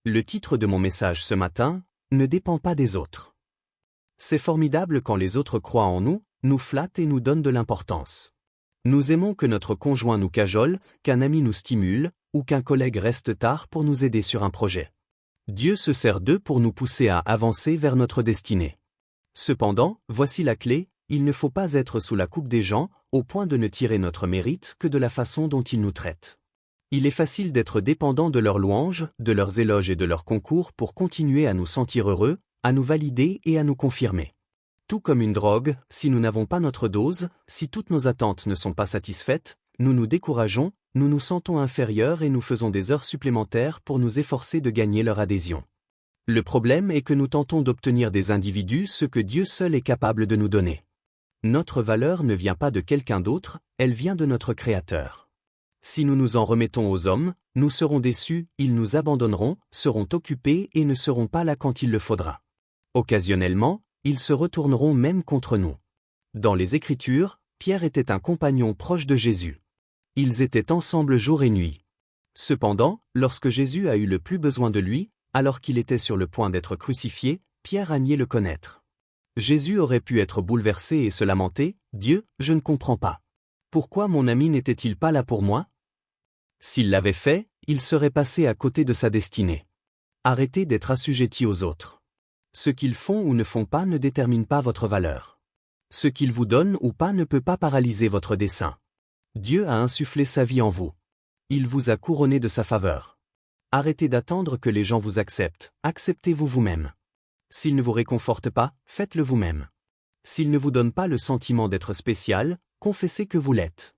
Le titre de mon message ce matin, ne dépend pas des autres. C'est formidable quand les autres croient en nous, nous flattent et nous donnent de l'importance. Nous aimons que notre conjoint nous cajole, qu'un ami nous stimule, ou qu'un collègue reste tard pour nous aider sur un projet. Dieu se sert d'eux pour nous pousser à avancer vers notre destinée. Cependant, voici la clé, il ne faut pas être sous la coupe des gens, au point de ne tirer notre mérite que de la façon dont ils nous traitent. Il est facile d'être dépendant de leurs louanges, de leurs éloges et de leurs concours pour continuer à nous sentir heureux, à nous valider et à nous confirmer. Tout comme une drogue, si nous n'avons pas notre dose, si toutes nos attentes ne sont pas satisfaites, nous nous décourageons, nous nous sentons inférieurs et nous faisons des heures supplémentaires pour nous efforcer de gagner leur adhésion. Le problème est que nous tentons d'obtenir des individus ce que Dieu seul est capable de nous donner. Notre valeur ne vient pas de quelqu'un d'autre, elle vient de notre Créateur. Si nous nous en remettons aux hommes, nous serons déçus, ils nous abandonneront, seront occupés et ne seront pas là quand il le faudra. Occasionnellement, ils se retourneront même contre nous. Dans les Écritures, Pierre était un compagnon proche de Jésus. Ils étaient ensemble jour et nuit. Cependant, lorsque Jésus a eu le plus besoin de lui, alors qu'il était sur le point d'être crucifié, Pierre a nié le connaître. Jésus aurait pu être bouleversé et se lamenter, « Dieu, je ne comprends pas. Pourquoi mon ami n'était-il pas là pour moi ?» S'il l'avait fait, il serait passé à côté de sa destinée. Arrêtez d'être assujettis aux autres. Ce qu'ils font ou ne font pas ne détermine pas votre valeur. Ce qu'ils vous donnent ou pas ne peut pas paralyser votre dessein. Dieu a insufflé sa vie en vous. Il vous a couronné de sa faveur. Arrêtez d'attendre que les gens vous acceptent, acceptez-vous vous-même. S'ils ne vous réconfortent pas, faites-le vous-même. S'ils ne vous donnent pas le sentiment d'être spécial, confessez que vous l'êtes.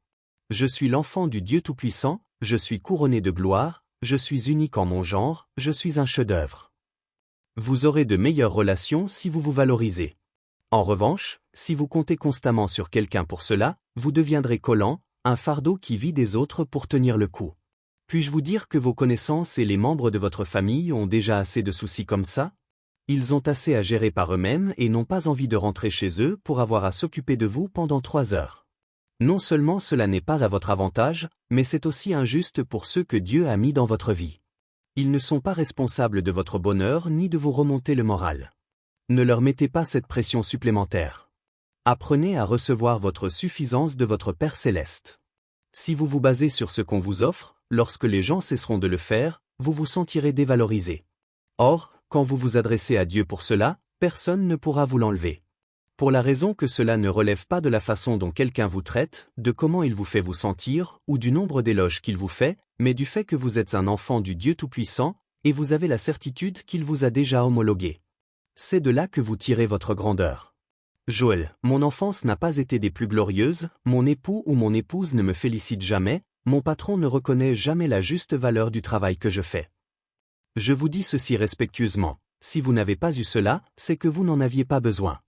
Je suis l'enfant du Dieu Tout-Puissant, je suis couronné de gloire, je suis unique en mon genre, je suis un chef-d'œuvre. Vous aurez de meilleures relations si vous vous valorisez. En revanche, si vous comptez constamment sur quelqu'un pour cela, vous deviendrez collant, un fardeau qui vit des autres pour tenir le coup. Puis-je vous dire que vos connaissances et les membres de votre famille ont déjà assez de soucis comme ça? Ils ont assez à gérer par eux-mêmes et n'ont pas envie de rentrer chez eux pour avoir à s'occuper de vous pendant 3 heures. Non seulement cela n'est pas à votre avantage, mais c'est aussi injuste pour ceux que Dieu a mis dans votre vie. Ils ne sont pas responsables de votre bonheur ni de vous remonter le moral. Ne leur mettez pas cette pression supplémentaire. Apprenez à recevoir votre suffisance de votre Père céleste. Si vous vous basez sur ce qu'on vous offre, lorsque les gens cesseront de le faire, vous vous sentirez dévalorisé. Or, quand vous vous adressez à Dieu pour cela, personne ne pourra vous l'enlever. Pour la raison que cela ne relève pas de la façon dont quelqu'un vous traite, de comment il vous fait vous sentir, ou du nombre d'éloges qu'il vous fait, mais du fait que vous êtes un enfant du Dieu Tout-Puissant, et vous avez la certitude qu'il vous a déjà homologué. C'est de là que vous tirez votre grandeur. Joël, mon enfance n'a pas été des plus glorieuses, mon époux ou mon épouse ne me félicite jamais, mon patron ne reconnaît jamais la juste valeur du travail que je fais. Je vous dis ceci respectueusement, si vous n'avez pas eu cela, c'est que vous n'en aviez pas besoin.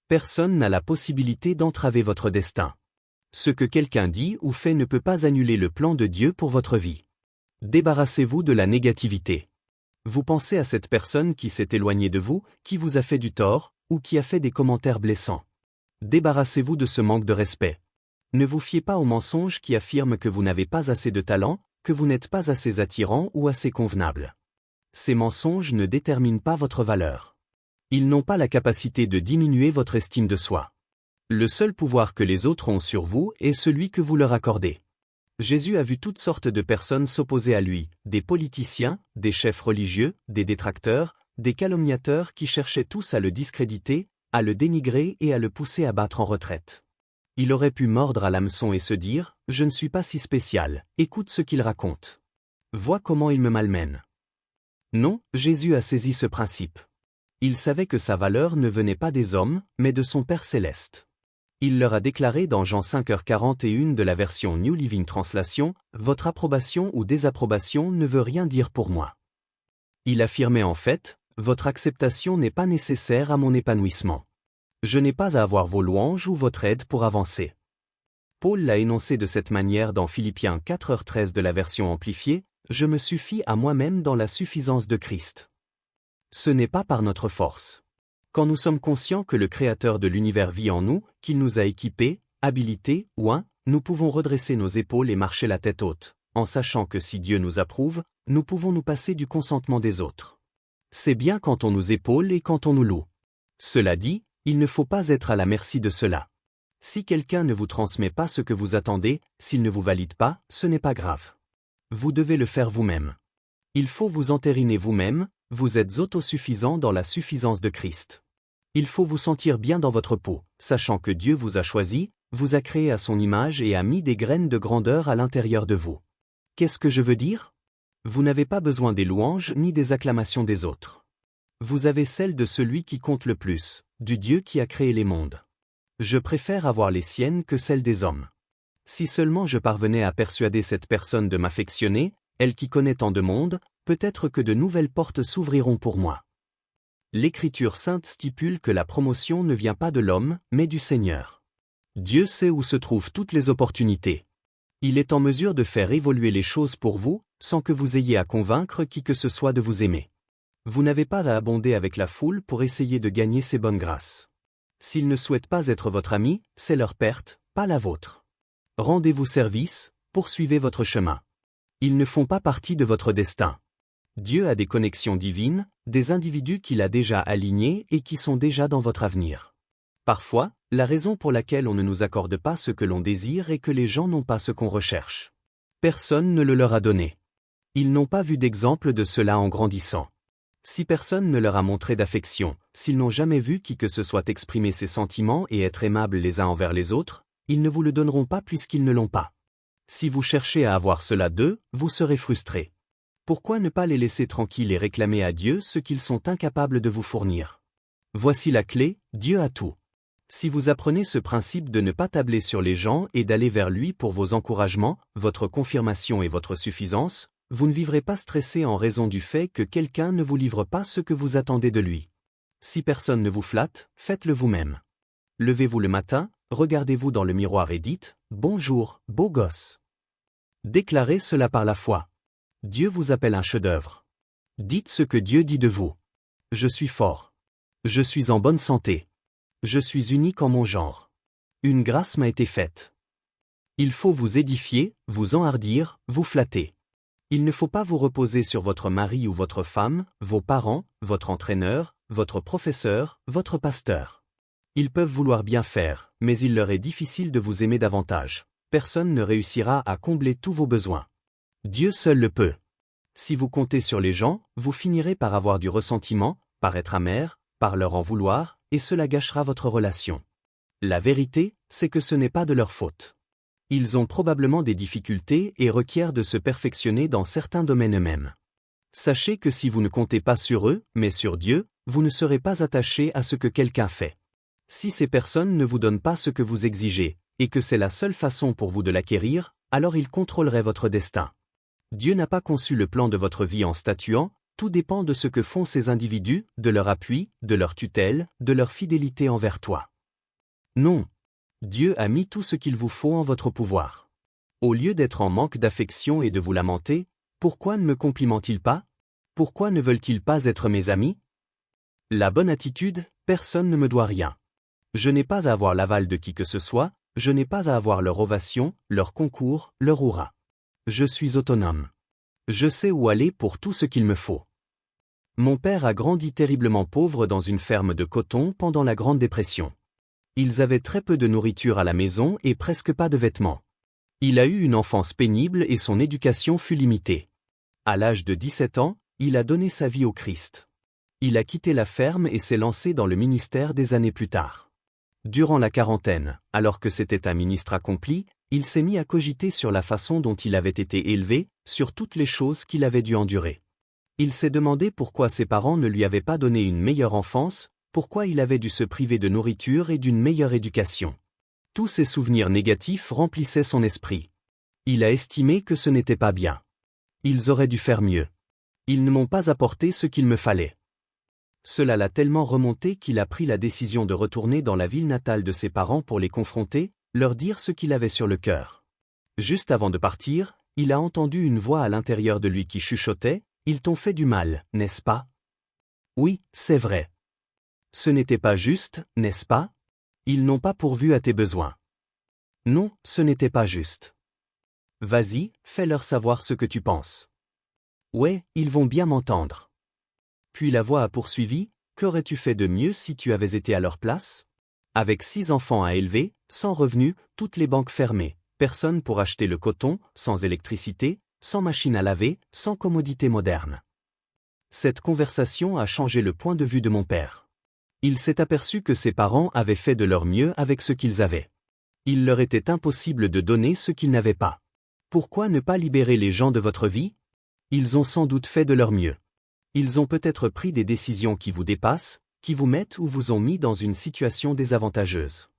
Personne n'a la possibilité d'entraver votre destin. Ce que quelqu'un dit ou fait ne peut pas annuler le plan de Dieu pour votre vie. Débarrassez-vous de la négativité. Vous pensez à cette personne qui s'est éloignée de vous, qui vous a fait du tort, ou qui a fait des commentaires blessants. Débarrassez-vous de ce manque de respect. Ne vous fiez pas aux mensonges qui affirment que vous n'avez pas assez de talent, que vous n'êtes pas assez attirant ou assez convenable. Ces mensonges ne déterminent pas votre valeur. Ils n'ont pas la capacité de diminuer votre estime de soi. Le seul pouvoir que les autres ont sur vous est celui que vous leur accordez. Jésus a vu toutes sortes de personnes s'opposer à lui, des politiciens, des chefs religieux, des détracteurs, des calomniateurs qui cherchaient tous à le discréditer, à le dénigrer et à le pousser à battre en retraite. Il aurait pu mordre à l'hameçon et se dire « Je ne suis pas si spécial, écoute ce qu'il raconte. Vois comment il me malmène. » Non, Jésus a saisi ce principe. Il savait que sa valeur ne venait pas des hommes, mais de son Père céleste. Il leur a déclaré dans Jean 5h41 de la version New Living Translation, « Votre approbation ou désapprobation ne veut rien dire pour moi. » Il affirmait en fait, « Votre acceptation n'est pas nécessaire à mon épanouissement. Je n'ai pas à avoir vos louanges ou votre aide pour avancer. » Paul l'a énoncé de cette manière dans Philippiens 4h13 de la version amplifiée, « Je me suffis à moi-même dans la suffisance de Christ. » Ce n'est pas par notre force. Quand nous sommes conscients que le Créateur de l'univers vit en nous, qu'il nous a équipés, habilités, nous pouvons redresser nos épaules et marcher la tête haute, en sachant que si Dieu nous approuve, nous pouvons nous passer du consentement des autres. C'est bien quand on nous épaule et quand on nous loue. Cela dit, il ne faut pas être à la merci de cela. Si quelqu'un ne vous transmet pas ce que vous attendez, s'il ne vous valide pas, ce n'est pas grave. Vous devez le faire vous-même. Il faut vous entériner vous-même, vous êtes autosuffisant dans la suffisance de Christ. Il faut vous sentir bien dans votre peau, sachant que Dieu vous a choisi, vous a créé à son image et a mis des graines de grandeur à l'intérieur de vous. Qu'est-ce que je veux dire? Vous n'avez pas besoin des louanges ni des acclamations des autres. Vous avez celles de celui qui compte le plus, du Dieu qui a créé les mondes. Je préfère avoir les siennes que celles des hommes. Si seulement je parvenais à persuader cette personne de m'affectionner, elle qui connaît tant de monde, peut-être que de nouvelles portes s'ouvriront pour moi. L'Écriture sainte stipule que la promotion ne vient pas de l'homme, mais du Seigneur. Dieu sait où se trouvent toutes les opportunités. Il est en mesure de faire évoluer les choses pour vous, sans que vous ayez à convaincre qui que ce soit de vous aimer. Vous n'avez pas à abonder avec la foule pour essayer de gagner ses bonnes grâces. S'ils ne souhaitent pas être votre ami, c'est leur perte, pas la vôtre. Rendez-vous service, poursuivez votre chemin. Ils ne font pas partie de votre destin. Dieu a des connexions divines, des individus qu'il a déjà alignés et qui sont déjà dans votre avenir. Parfois, la raison pour laquelle on ne nous accorde pas ce que l'on désire est que les gens n'ont pas ce qu'on recherche. Personne ne le leur a donné. Ils n'ont pas vu d'exemple de cela en grandissant. Si personne ne leur a montré d'affection, s'ils n'ont jamais vu qui que ce soit exprimer ses sentiments et être aimables les uns envers les autres, ils ne vous le donneront pas puisqu'ils ne l'ont pas. Si vous cherchez à avoir cela d'eux, vous serez frustré. Pourquoi ne pas les laisser tranquilles et réclamer à Dieu ce qu'ils sont incapables de vous fournir? Voici la clé, Dieu a tout. Si vous apprenez ce principe de ne pas tabler sur les gens et d'aller vers lui pour vos encouragements, votre confirmation et votre suffisance, vous ne vivrez pas stressé en raison du fait que quelqu'un ne vous livre pas ce que vous attendez de lui. Si personne ne vous flatte, faites-le vous-même. Levez-vous le matin, regardez-vous dans le miroir et dites « Bonjour, beau gosse ». Déclarez cela par la foi. Dieu vous appelle un chef-d'œuvre. Dites ce que Dieu dit de vous. Je suis fort. Je suis en bonne santé. Je suis unique en mon genre. Une grâce m'a été faite. Il faut vous édifier, vous enhardir, vous flatter. Il ne faut pas vous reposer sur votre mari ou votre femme, vos parents, votre entraîneur, votre professeur, votre pasteur. Ils peuvent vouloir bien faire, mais il leur est difficile de vous aimer davantage. Personne ne réussira à combler tous vos besoins. Dieu seul le peut. Si vous comptez sur les gens, vous finirez par avoir du ressentiment, par être amer, par leur en vouloir, et cela gâchera votre relation. La vérité, c'est que ce n'est pas de leur faute. Ils ont probablement des difficultés et requièrent de se perfectionner dans certains domaines eux-mêmes. Sachez que si vous ne comptez pas sur eux, mais sur Dieu, vous ne serez pas attaché à ce que quelqu'un fait. Si ces personnes ne vous donnent pas ce que vous exigez, et que c'est la seule façon pour vous de l'acquérir, alors ils contrôleraient votre destin. Dieu n'a pas conçu le plan de votre vie en statuant, tout dépend de ce que font ces individus, de leur appui, de leur tutelle, de leur fidélité envers toi. Non. Dieu a mis tout ce qu'il vous faut en votre pouvoir. Au lieu d'être en manque d'affection et de vous lamenter, pourquoi ne me complimentent-ils pas? Pourquoi ne veulent-ils pas être mes amis? La bonne attitude, personne ne me doit rien. Je n'ai pas à avoir l'aval de qui que ce soit, je n'ai pas à avoir leur ovation, leur concours, leur hurrah. Je suis autonome. Je sais où aller pour tout ce qu'il me faut. Mon père a grandi terriblement pauvre dans une ferme de coton pendant la Grande Dépression. Ils avaient très peu de nourriture à la maison et presque pas de vêtements. Il a eu une enfance pénible et son éducation fut limitée. À l'âge de 17 ans, il a donné sa vie au Christ. Il a quitté la ferme et s'est lancé dans le ministère des années plus tard. Durant la quarantaine, alors que c'était un ministre accompli, il s'est mis à cogiter sur la façon dont il avait été élevé, sur toutes les choses qu'il avait dû endurer. Il s'est demandé pourquoi ses parents ne lui avaient pas donné une meilleure enfance, pourquoi il avait dû se priver de nourriture et d'une meilleure éducation. Tous ces souvenirs négatifs remplissaient son esprit. Il a estimé que ce n'était pas bien. Ils auraient dû faire mieux. Ils ne m'ont pas apporté ce qu'il me fallait. Cela l'a tellement remonté qu'il a pris la décision de retourner dans la ville natale de ses parents pour les confronter, leur dire ce qu'il avait sur le cœur. Juste avant de partir, il a entendu une voix à l'intérieur de lui qui chuchotait « Ils t'ont fait du mal, n'est-ce pas? » Oui, c'est vrai. Ce n'était pas juste, n'est-ce pas? Ils n'ont pas pourvu à tes besoins. Non, ce n'était pas juste. Vas-y, fais-leur savoir ce que tu penses. Ouais, ils vont bien m'entendre. Puis la voix a poursuivi, qu'aurais-tu fait de mieux si tu avais été à leur place? Avec 6 enfants à élever, sans revenus, toutes les banques fermées, personne pour acheter le coton, sans électricité, sans machine à laver, sans commodité moderne. Cette conversation a changé le point de vue de mon père. Il s'est aperçu que ses parents avaient fait de leur mieux avec ce qu'ils avaient. Il leur était impossible de donner ce qu'ils n'avaient pas. Pourquoi ne pas libérer les gens de votre vie? Ils ont sans doute fait de leur mieux. Ils ont peut-être pris des décisions qui vous dépassent, qui vous mettent ou vous ont mis dans une situation désavantageuse.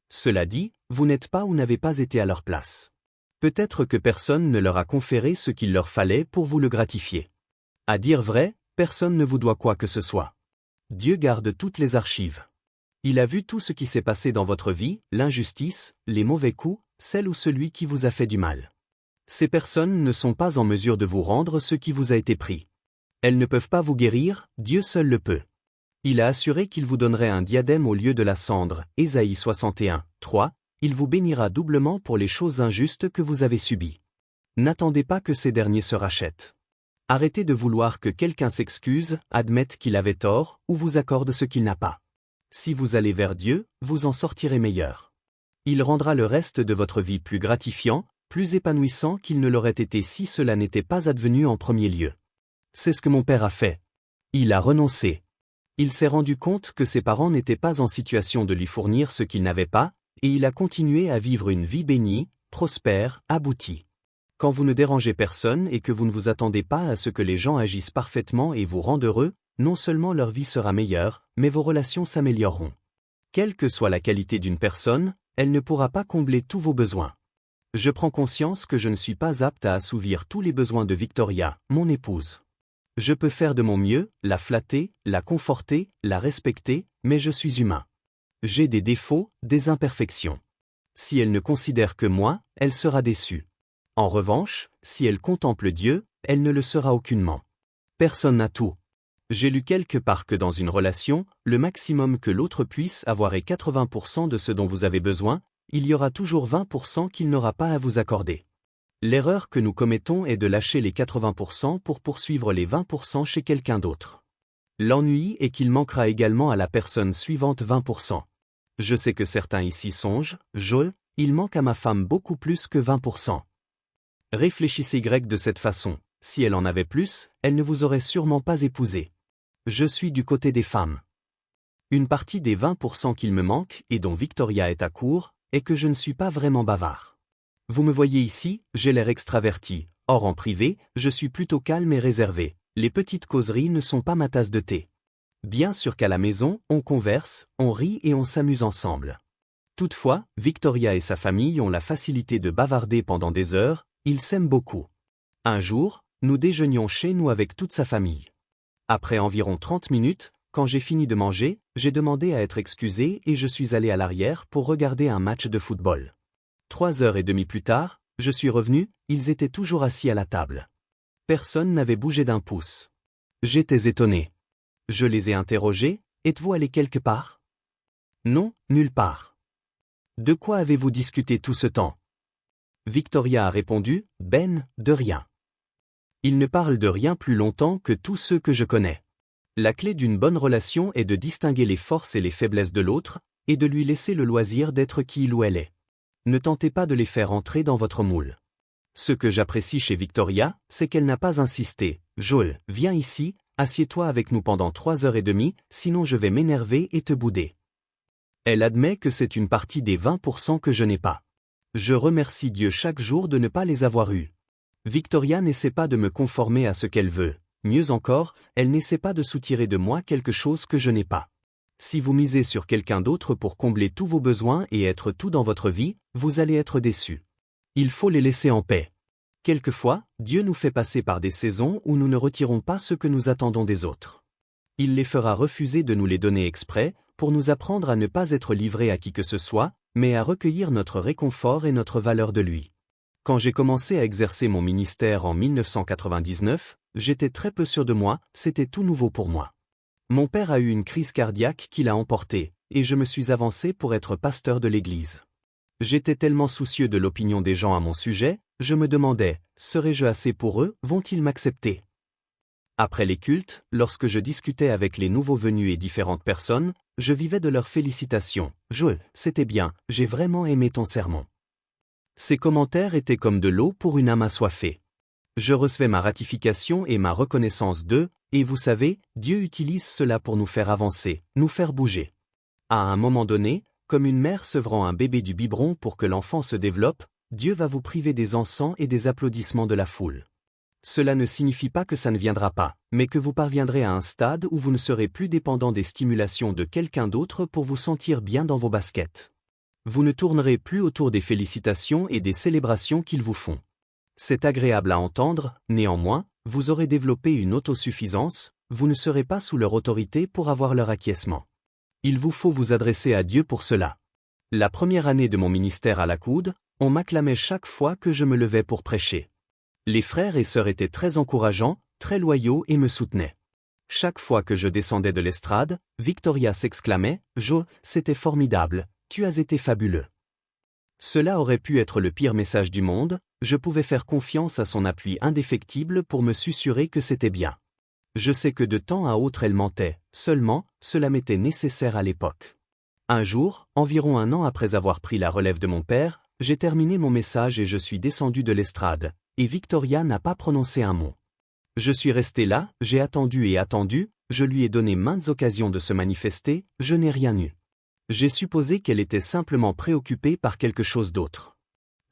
Cela dit, vous n'êtes pas ou n'avez pas été à leur place. Peut-être que personne ne leur a conféré ce qu'il leur fallait pour vous le gratifier. À dire vrai, personne ne vous doit quoi que ce soit. Dieu garde toutes les archives. Il a vu tout ce qui s'est passé dans votre vie, l'injustice, les mauvais coups, celle ou celui qui vous a fait du mal. Ces personnes ne sont pas en mesure de vous rendre ce qui vous a été pris. Elles ne peuvent pas vous guérir, Dieu seul le peut. Il a assuré qu'il vous donnerait un diadème au lieu de la cendre, Ésaïe 61, 3, il vous bénira doublement pour les choses injustes que vous avez subies. N'attendez pas que ces derniers se rachètent. Arrêtez de vouloir que quelqu'un s'excuse, admette qu'il avait tort, ou vous accorde ce qu'il n'a pas. Si vous allez vers Dieu, vous en sortirez meilleur. Il rendra le reste de votre vie plus gratifiant, plus épanouissant qu'il ne l'aurait été si cela n'était pas advenu en premier lieu. C'est ce que mon père a fait. Il a renoncé. Il s'est rendu compte que ses parents n'étaient pas en situation de lui fournir ce qu'il n'avait pas, et il a continué à vivre une vie bénie, prospère, aboutie. Quand vous ne dérangez personne et que vous ne vous attendez pas à ce que les gens agissent parfaitement et vous rendent heureux, non seulement leur vie sera meilleure, mais vos relations s'amélioreront. Quelle que soit la qualité d'une personne, elle ne pourra pas combler tous vos besoins. Je prends conscience que je ne suis pas apte à assouvir tous les besoins de Victoria, mon épouse. Je peux faire de mon mieux, la flatter, la conforter, la respecter, mais je suis humain. J'ai des défauts, des imperfections. Si elle ne considère que moi, elle sera déçue. En revanche, si elle contemple Dieu, elle ne le sera aucunement. Personne n'a tout. J'ai lu quelque part que dans une relation, le maximum que l'autre puisse avoir est 80% de ce dont vous avez besoin, il y aura toujours 20% qu'il n'aura pas à vous accorder. L'erreur que nous commettons est de lâcher les 80% pour poursuivre les 20% chez quelqu'un d'autre. L'ennui est qu'il manquera également à la personne suivante 20%. Je sais que certains ici songent, Joël, il manque à ma femme beaucoup plus que 20%. Réfléchissez grec de cette façon, si elle en avait plus, elle ne vous aurait sûrement pas épousé. Je suis du côté des femmes. Une partie des 20% qu'il me manque, et dont Victoria est à court, est que je ne suis pas vraiment bavard. Vous me voyez ici, j'ai l'air extraverti, or en privé, je suis plutôt calme et réservé, les petites causeries ne sont pas ma tasse de thé. Bien sûr qu'à la maison, on converse, on rit et on s'amuse ensemble. Toutefois, Victoria et sa famille ont la facilité de bavarder pendant des heures, ils s'aiment beaucoup. Un jour, nous déjeunions chez nous avec toute sa famille. Après environ 30 minutes, quand j'ai fini de manger, j'ai demandé à être excusé et je suis allé à l'arrière pour regarder un match de football. 3h30 plus tard, je suis revenu, ils étaient toujours assis à la table. Personne n'avait bougé d'un pouce. J'étais étonné. Je les ai interrogés, êtes-vous allé quelque part? Non, nulle part. De quoi avez-vous discuté tout ce temps? Victoria a répondu, Ben, de rien. Ils ne parlent de rien plus longtemps que tous ceux que je connais. La clé d'une bonne relation est de distinguer les forces et les faiblesses de l'autre, et de lui laisser le loisir d'être qui il ou elle est. Ne tentez pas de les faire entrer dans votre moule. Ce que j'apprécie chez Victoria, c'est qu'elle n'a pas insisté. Joël, viens ici, assieds-toi avec nous pendant 3h30, sinon je vais m'énerver et te bouder. Elle admet que c'est une partie des 20% que je n'ai pas. Je remercie Dieu chaque jour de ne pas les avoir eus. Victoria n'essaie pas de me conformer à ce qu'elle veut. Mieux encore, elle n'essaie pas de soutirer de moi quelque chose que je n'ai pas. Si vous misez sur quelqu'un d'autre pour combler tous vos besoins et être tout dans votre vie, vous allez être déçus. Il faut les laisser en paix. Quelquefois, Dieu nous fait passer par des saisons où nous ne retirons pas ce que nous attendons des autres. Il les fera refuser de nous les donner exprès, pour nous apprendre à ne pas être livrés à qui que ce soit, mais à recueillir notre réconfort et notre valeur de lui. Quand j'ai commencé à exercer mon ministère en 1999, j'étais très peu sûr de moi, c'était tout nouveau pour moi. Mon père a eu une crise cardiaque qui l'a emporté, et je me suis avancé pour être pasteur de l'église. J'étais tellement soucieux de l'opinion des gens à mon sujet, je me demandais, serais-je assez pour eux, vont-ils m'accepter? Après les cultes, lorsque je discutais avec les nouveaux venus et différentes personnes, je vivais de leurs félicitations. C'était bien, j'ai vraiment aimé ton sermon. Ces commentaires étaient comme de l'eau pour une âme assoiffée. Je recevais ma ratification et ma reconnaissance d'eux, et vous savez, Dieu utilise cela pour nous faire avancer, nous faire bouger. À un moment donné, comme une mère sevrant un bébé du biberon pour que l'enfant se développe, Dieu va vous priver des encens et des applaudissements de la foule. Cela ne signifie pas que ça ne viendra pas, mais que vous parviendrez à un stade où vous ne serez plus dépendant des stimulations de quelqu'un d'autre pour vous sentir bien dans vos baskets. Vous ne tournerez plus autour des félicitations et des célébrations qu'ils vous font. C'est agréable à entendre, néanmoins, vous aurez développé une autosuffisance, vous ne serez pas sous leur autorité pour avoir leur acquiescement. Il vous faut vous adresser à Dieu pour cela. La première année de mon ministère à la coude, on m'acclamait chaque fois que je me levais pour prêcher. Les frères et sœurs étaient très encourageants, très loyaux et me soutenaient. Chaque fois que je descendais de l'estrade, Victoria s'exclamait « Jo, c'était formidable, tu as été fabuleux ». Cela aurait pu être le pire message du monde, je pouvais faire confiance à son appui indéfectible pour me susurrer que c'était bien. Je sais que de temps à autre elle mentait, seulement, cela m'était nécessaire à l'époque. Un jour, environ un an après avoir pris la relève de mon père, j'ai terminé mon message et je suis descendu de l'estrade, et Victoria n'a pas prononcé un mot. Je suis resté là, j'ai attendu et attendu, je lui ai donné maintes occasions de se manifester, je n'ai rien eu. J'ai supposé qu'elle était simplement préoccupée par quelque chose d'autre.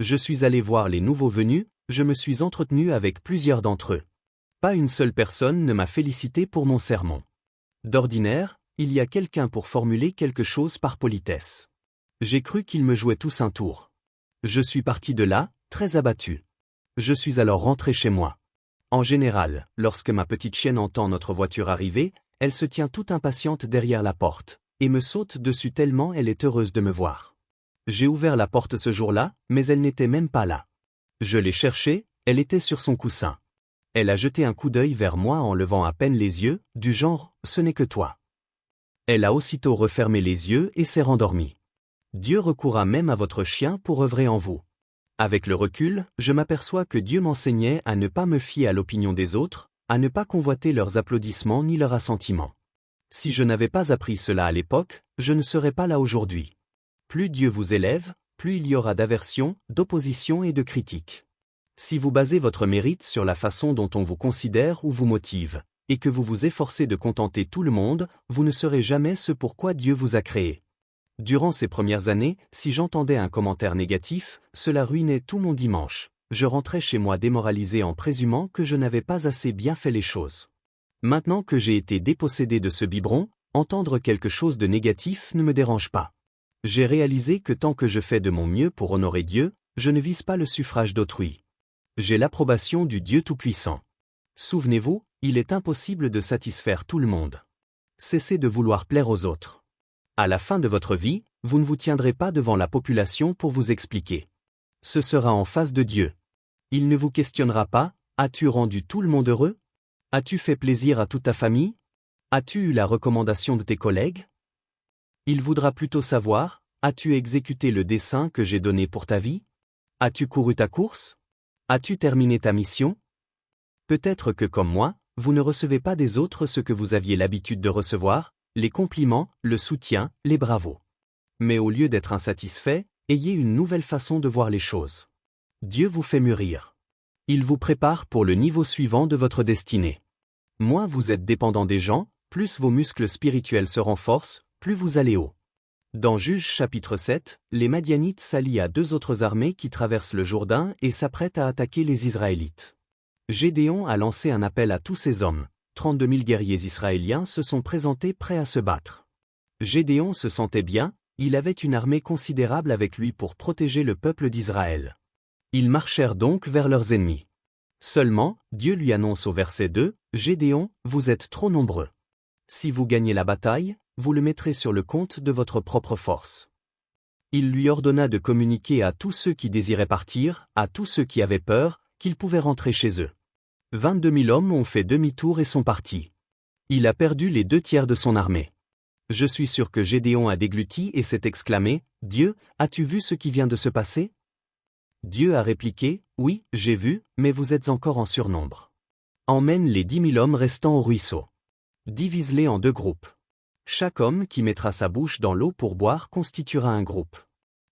Je suis allé voir les nouveaux venus, je me suis entretenu avec plusieurs d'entre eux. Pas une seule personne ne m'a félicité pour mon sermon. D'ordinaire, il y a quelqu'un pour formuler quelque chose par politesse. J'ai cru qu'ils me jouaient tous un tour. Je suis parti de là, très abattu. Je suis alors rentré chez moi. En général, lorsque ma petite chienne entend notre voiture arriver, elle se tient toute impatiente derrière la porte, et me saute dessus tellement elle est heureuse de me voir. J'ai ouvert la porte ce jour-là, mais elle n'était même pas là. Je l'ai cherchée, elle était sur son coussin. Elle a jeté un coup d'œil vers moi en levant à peine les yeux, du genre « ce n'est que toi ». Elle a aussitôt refermé les yeux et s'est rendormie. Dieu recourra même à votre chien pour œuvrer en vous. Avec le recul, je m'aperçois que Dieu m'enseignait à ne pas me fier à l'opinion des autres, à ne pas convoiter leurs applaudissements ni leur assentiment. Si je n'avais pas appris cela à l'époque, je ne serais pas là aujourd'hui. Plus Dieu vous élève, plus il y aura d'aversion, d'opposition et de critique. Si vous basez votre mérite sur la façon dont on vous considère ou vous motive, et que vous vous efforcez de contenter tout le monde, vous ne serez jamais ce pour quoi Dieu vous a créé. Durant ces premières années, si j'entendais un commentaire négatif, cela ruinait tout mon dimanche. Je rentrais chez moi démoralisé en présumant que je n'avais pas assez bien fait les choses. Maintenant que j'ai été dépossédé de ce biberon, entendre quelque chose de négatif ne me dérange pas. J'ai réalisé que tant que je fais de mon mieux pour honorer Dieu, je ne vise pas le suffrage d'autrui. J'ai l'approbation du Dieu Tout-Puissant. Souvenez-vous, il est impossible de satisfaire tout le monde. Cessez de vouloir plaire aux autres. À la fin de votre vie, vous ne vous tiendrez pas devant la population pour vous expliquer. Ce sera en face de Dieu. Il ne vous questionnera pas, as-tu rendu tout le monde heureux? As-tu fait plaisir à toute ta famille? As-tu eu la recommandation de tes collègues? Il voudra plutôt savoir, as-tu exécuté le dessein que j'ai donné pour ta vie? As-tu couru ta course? As-tu terminé ta mission? Peut-être que comme moi, vous ne recevez pas des autres ce que vous aviez l'habitude de recevoir, les compliments, le soutien, les bravos. Mais au lieu d'être insatisfait, ayez une nouvelle façon de voir les choses. Dieu vous fait mûrir. Il vous prépare pour le niveau suivant de votre destinée. Moins vous êtes dépendant des gens, plus vos muscles spirituels se renforcent, plus vous allez haut. Dans Juges chapitre 7, les Madianites s'allient à deux autres armées qui traversent le Jourdain et s'apprêtent à attaquer les Israélites. Gédéon a lancé un appel à tous ses hommes. 32 000 guerriers israéliens se sont présentés prêts à se battre. Gédéon se sentait bien, il avait une armée considérable avec lui pour protéger le peuple d'Israël. Ils marchèrent donc vers leurs ennemis. Seulement, Dieu lui annonce au verset 2, « Gédéon, vous êtes trop nombreux. Si vous gagnez la bataille, vous le mettrez sur le compte de votre propre force. » Il lui ordonna de communiquer à tous ceux qui désiraient partir, à tous ceux qui avaient peur, qu'ils pouvaient rentrer chez eux. 22 000 hommes ont fait demi-tour et sont partis. Il a perdu les 2/3 de son armée. Je suis sûr que Gédéon a dégluti et s'est exclamé, « Dieu, as-tu vu ce qui vient de se passer? Dieu a répliqué, oui, j'ai vu, mais vous êtes encore en surnombre. Emmène les 10 000 hommes restants au ruisseau. Divise-les en 2 groupes. Chaque homme qui mettra sa bouche dans l'eau pour boire constituera un groupe.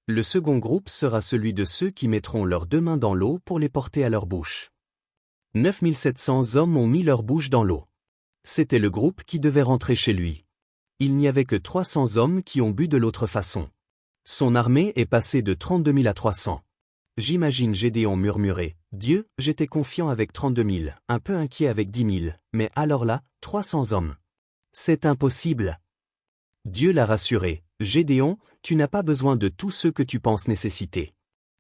Le second groupe sera celui de ceux qui mettront leurs 2 mains dans l'eau pour les porter à leur bouche. 9 700 hommes ont mis leur bouche dans l'eau. C'était le groupe qui devait rentrer chez lui. Il n'y avait que 300 hommes qui ont bu de l'autre façon. Son armée est passée de 32 000 à 300. J'imagine Gédéon murmurer, « Dieu, j'étais confiant avec 32 000, un peu inquiet avec 10 000, mais alors là, 300 hommes. C'est impossible. » Dieu l'a rassuré, « Gédéon, tu n'as pas besoin de tous ceux que tu penses nécessiter.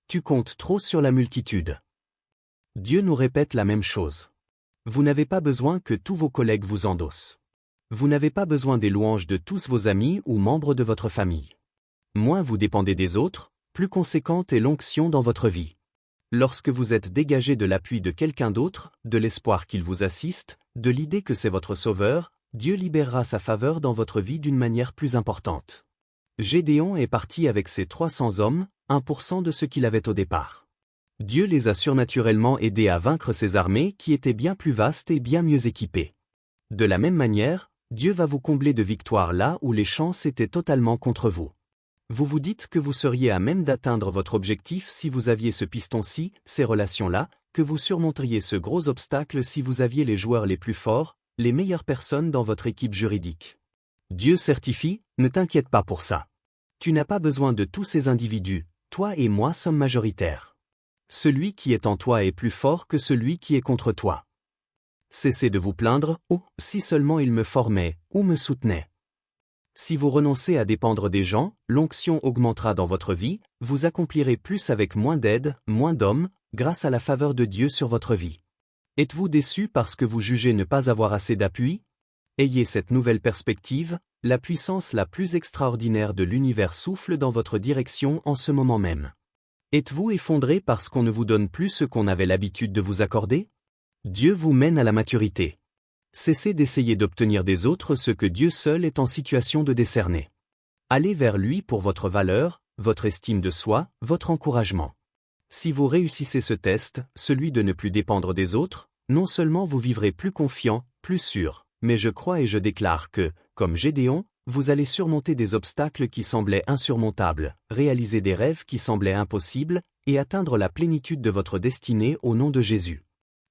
Tu comptes trop sur la multitude. » Dieu nous répète la même chose. Vous n'avez pas besoin que tous vos collègues vous endossent. Vous n'avez pas besoin des louanges de tous vos amis ou membres de votre famille. Moins vous dépendez des autres, plus conséquente est l'onction dans votre vie. Lorsque vous êtes dégagé de l'appui de quelqu'un d'autre, de l'espoir qu'il vous assiste, de l'idée que c'est votre sauveur, Dieu libérera sa faveur dans votre vie d'une manière plus importante. Gédéon est parti avec ses 300 hommes, 1% de ce qu'il avait au départ. Dieu les a surnaturellement aidés à vaincre ces armées qui étaient bien plus vastes et bien mieux équipées. De la même manière, Dieu va vous combler de victoires là où les chances étaient totalement contre vous. Vous vous dites que vous seriez à même d'atteindre votre objectif si vous aviez ce piston-ci, ces relations-là, que vous surmonteriez ce gros obstacle si vous aviez les joueurs les plus forts, les meilleures personnes dans votre équipe juridique. Dieu certifie, ne t'inquiète pas pour ça. Tu n'as pas besoin de tous ces individus, toi et moi sommes majoritaires. Celui qui est en toi est plus fort que celui qui est contre toi. Cessez de vous plaindre, « Oh, si seulement il me formait, ou me soutenait. » Si vous renoncez à dépendre des gens, l'onction augmentera dans votre vie, vous accomplirez plus avec moins d'aide, moins d'hommes, grâce à la faveur de Dieu sur votre vie. Êtes-vous déçu parce que vous jugez ne pas avoir assez d'appui? Ayez cette nouvelle perspective, la puissance la plus extraordinaire de l'univers souffle dans votre direction en ce moment même. Êtes-vous effondré parce qu'on ne vous donne plus ce qu'on avait l'habitude de vous accorder? Dieu vous mène à la maturité. Cessez d'essayer d'obtenir des autres ce que Dieu seul est en situation de décerner. Allez vers lui pour votre valeur, votre estime de soi, votre encouragement. Si vous réussissez ce test, celui de ne plus dépendre des autres, non seulement vous vivrez plus confiant, plus sûr, mais je crois et je déclare que, comme Gédéon, vous allez surmonter des obstacles qui semblaient insurmontables, réaliser des rêves qui semblaient impossibles, et atteindre la plénitude de votre destinée au nom de Jésus.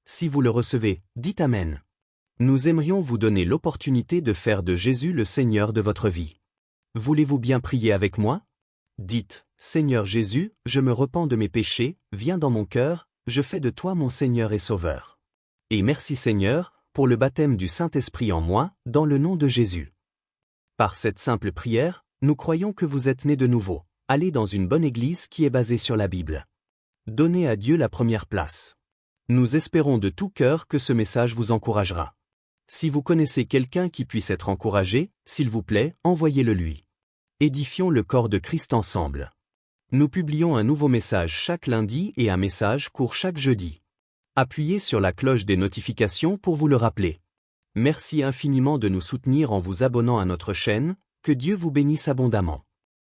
Si vous le recevez, dites Amen. Nous aimerions vous donner l'opportunité de faire de Jésus le Seigneur de votre vie. Voulez-vous bien prier avec moi? Dites, Seigneur Jésus, je me repens de mes péchés, viens dans mon cœur, je fais de toi mon Seigneur et Sauveur. Et merci Seigneur, pour le baptême du Saint-Esprit en moi, dans le nom de Jésus. Par cette simple prière, nous croyons que vous êtes nés de nouveau. Allez dans une bonne église qui est basée sur la Bible. Donnez à Dieu la première place. Nous espérons de tout cœur que ce message vous encouragera. Si vous connaissez quelqu'un qui puisse être encouragé, s'il vous plaît, envoyez-le lui. Édifions le corps de Christ ensemble. Nous publions un nouveau message chaque lundi et un message court chaque jeudi. Appuyez sur la cloche des notifications pour vous le rappeler. Merci infiniment de nous soutenir en vous abonnant à notre chaîne, que Dieu vous bénisse abondamment.